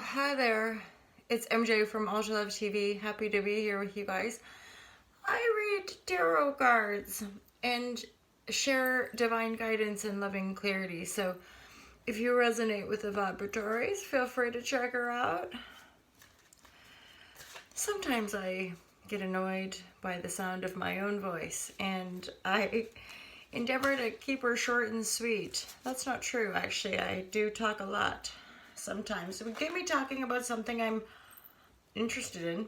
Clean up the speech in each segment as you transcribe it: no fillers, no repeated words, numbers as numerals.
Hi there. It's MJ from Ultra Love TV. Happy to be here with you guys. I read tarot cards and share divine guidance and loving clarity. So if you resonate with the vibratories, feel free to check her out. Sometimes I get annoyed by the sound of my own voice, and I endeavor to keep her short and sweet. That's not true, actually. I do talk a lot sometimes. So get me talking about something I'm interested in.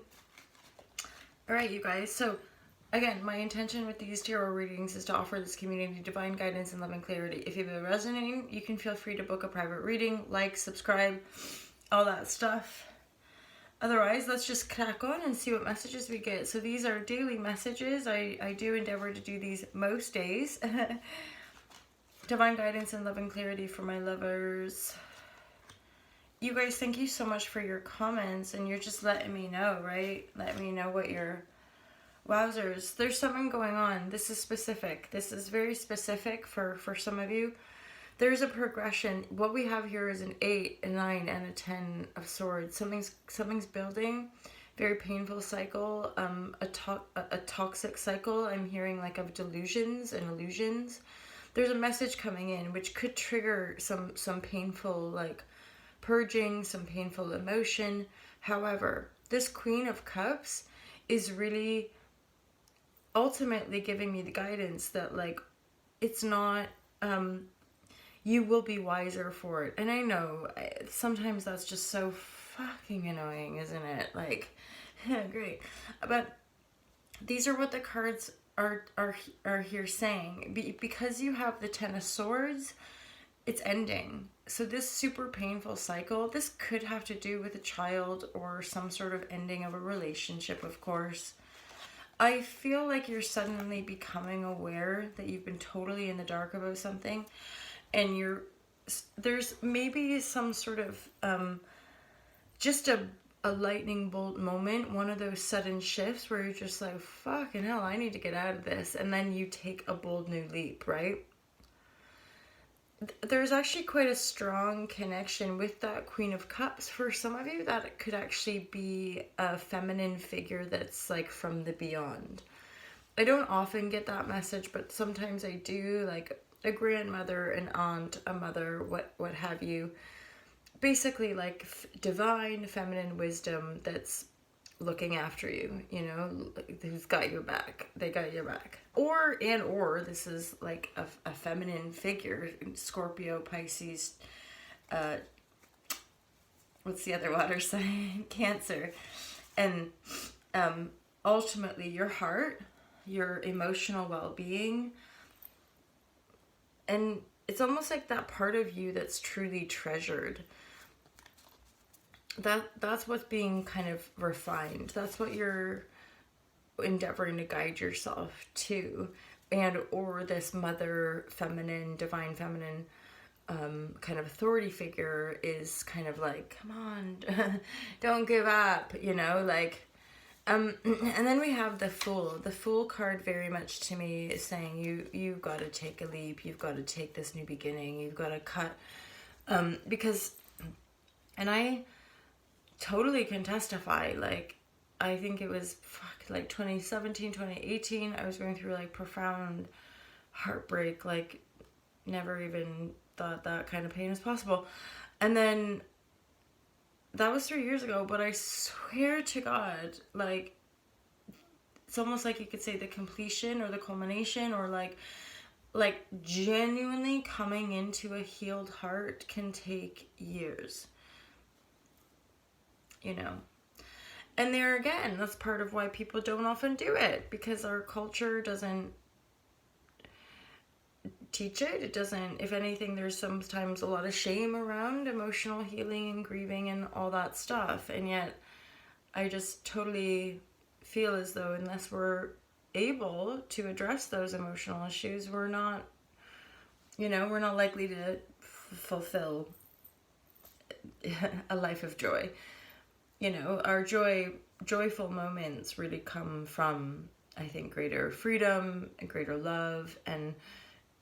All right, you guys. So again, my intention with these tarot readings is to offer this community divine guidance and love and clarity. If you've been resonating, you can feel free to book a private reading, like, subscribe, all that stuff. Otherwise, let's just crack on and see what messages we get. So these are daily messages. I do endeavor to do these most days. Divine guidance and love and clarity for my lovers. You guys, thank you so much for your comments, and you're just letting me know, right? Let me know what your wowzers. There's something going on. This is specific. This is very specific for some of you. There's a progression. What we have here is an 8, a 9, and a 10 of swords. Something's building. Very painful cycle. A toxic cycle. I'm hearing like of delusions and illusions. There's a message coming in which could trigger some painful like purging, some painful emotion. However, this Queen of Cups is really ultimately giving me the guidance that like it's not you will be wiser for it. And I know sometimes that's just so fucking annoying, isn't it? Like great. But these are what the cards are here saying. Because you have the 10 of swords, it's ending. So this super painful cycle, this could have to do with a child or some sort of ending of a relationship, of course. I feel like you're suddenly becoming aware that you've been totally in the dark about something, and there's maybe some sort of just a lightning bolt moment, one of those sudden shifts where you're just like, fucking hell, I need to get out of this, and then you take a bold new leap, right? There's actually quite a strong connection with that Queen of Cups. For some of you, that it could actually be a feminine figure that's like from the beyond. I don't often get that message, but sometimes I do, like a grandmother, an aunt, a mother, what have you. Basically like divine feminine wisdom that's looking after you, you know, who's got your back. They got your back. Or this is like a feminine figure, Scorpio, Pisces, what's the other water sign? Cancer. And ultimately your heart, your emotional well-being, and it's almost like that part of you that's truly treasured. That's what's being kind of refined. That's what you're endeavoring to guide yourself to. And or this mother feminine, divine feminine kind of authority figure is kind of like, come on, don't give up, you know, like and then we have the Fool. The Fool card very much to me is saying you've got to take a leap, you've got to take this new beginning, you've got to cut because, and I totally can testify, like I think it was like 2017, 2018, I was going through like profound heartbreak, like never even thought that kind of pain was possible. And then that was 3 years ago, but I swear to God, like it's almost like you could say the completion or the culmination, or like genuinely coming into a healed heart can take years, you know. And there again, that's part of why people don't often do it, because our culture doesn't teach it. It doesn't, if anything, there's sometimes a lot of shame around emotional healing and grieving and all that stuff. And yet I just totally feel as though unless we're able to address those emotional issues, we're not, you know, we're not likely to fulfill a life of joy. You know, our joyful moments really come from, I think, greater freedom and greater love. And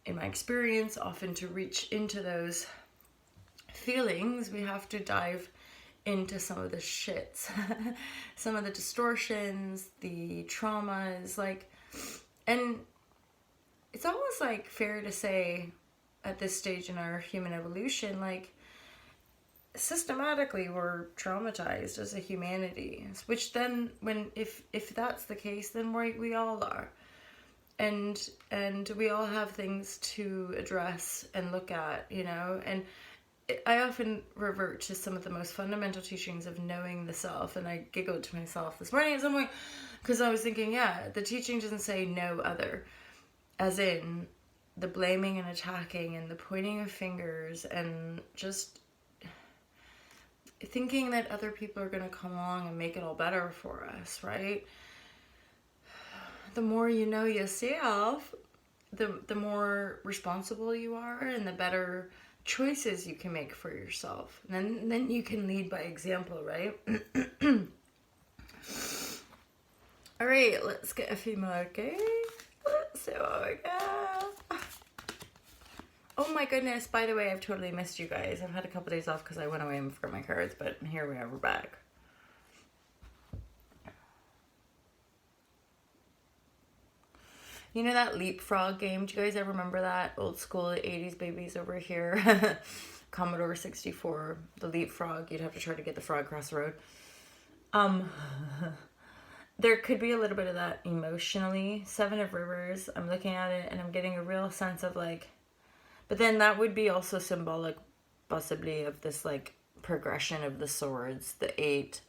in my experience, often to reach into those feelings, we have to dive into some of the shits, some of the distortions, the traumas, like, and it's almost like fair to say at this stage in our human evolution, like, systematically we're traumatized as a humanity, which then if that's the case, then we all are, and we all have things to address and look at, and I often revert to some of the most fundamental teachings of knowing the self, and I giggled to myself this morning at some point because I was thinking, yeah, the teaching doesn't say no other, as in the blaming and attacking and the pointing of fingers and just thinking that other people are going to come along and make it all better for us, right? The more you know yourself, the more responsible you are, and the better choices you can make for yourself. And then you can lead by example, right? All right, let's get a few more, okay? Let's see what we got. Oh my goodness, by the way, I've totally missed you guys. I've had a couple days off because I went away and forgot my cards, but here we are, we're back. You know that leapfrog game? Do you guys ever remember that? Old school 80s babies over here. Commodore 64, the leapfrog. You'd have to try to get the frog across the road. There could be a little bit of that emotionally. Seven of Rivers, I'm looking at it and I'm getting a real sense of like, but then that would be also symbolic possibly of this like progression of the swords, the 8.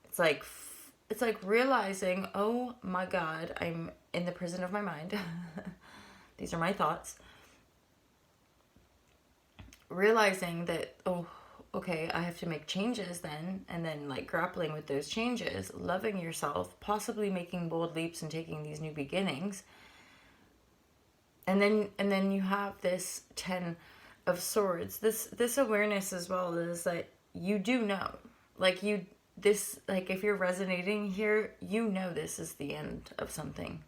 It's like realizing, oh my God, I'm in the prison of my mind. These are my thoughts. Realizing that, oh, okay, I have to make changes then, and then like grappling with those changes, loving yourself, possibly making bold leaps and taking these new beginnings. And then you have this 10 of Swords. This awareness as well is that you do know, like if you're resonating here, this is the end of something.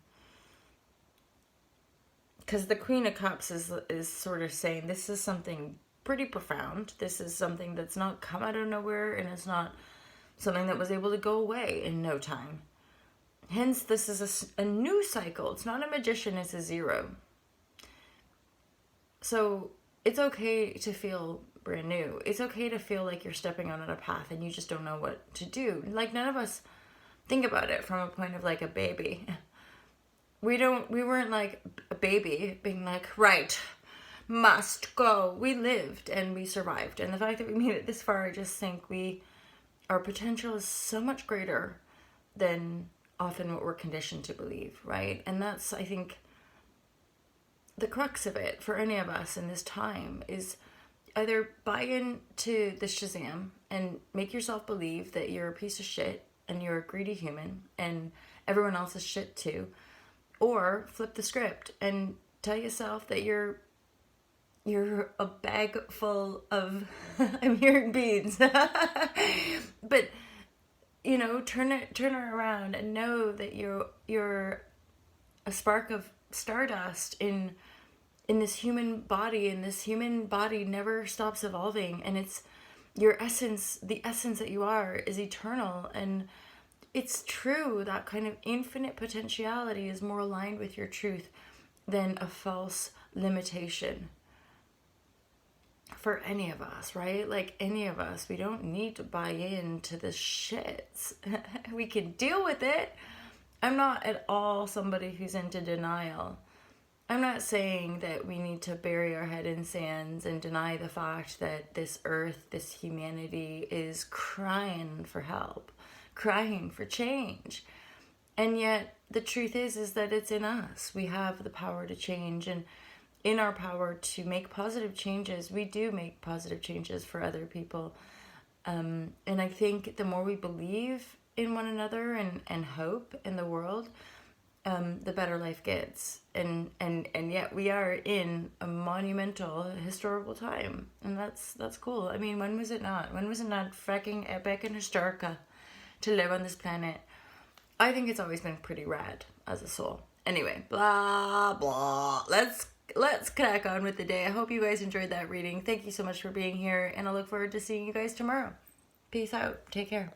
Because the Queen of Cups is sort of saying this is something pretty profound. This is something that's not come out of nowhere, and it's not something that was able to go away in no time. Hence, this is a new cycle. It's not a magician, it's a 0. So it's okay to feel brand new. It's okay to feel like you're stepping on a path and you just don't know what to do. Like, none of us think about it from a point of like a baby. We weren't like a baby being like, right, must go. We lived and we survived. And the fact that we made it this far, I just think our potential is so much greater than often what we're conditioned to believe, right? And that's, I think, the crux of it for any of us in this time is either buy into the Shazam and make yourself believe that you're a piece of shit and you're a greedy human and everyone else is shit too, or flip the script and tell yourself that you're a bag full of I'm hearing beans. But turn it around and know that you're a spark of stardust in this human body, and this human body never stops evolving, and it's your essence, the essence that you are is eternal. And it's true that kind of infinite potentiality is more aligned with your truth than a false limitation for any of us, right? Like, any of us, we don't need to buy into the shits. We can deal with it. I'm not at all somebody who's into denial. I'm not saying that we need to bury our head in sands and deny the fact that this earth, this humanity is crying for help, crying for change. And yet the truth is that it's in us. We have the power to change, and in our power to make positive changes, we do make positive changes for other people. And I think the more we believe in one another and hope in the world, the better life gets. And yet we are in a monumental historical time, and that's cool. I mean, when was it not? When was it not freaking epic and historical to live on this planet? I think it's always been pretty rad as a soul. Anyway, blah blah. Let's crack on with the day. I hope you guys enjoyed that reading. Thank you so much for being here, and I look forward to seeing you guys tomorrow. Peace out. Take care.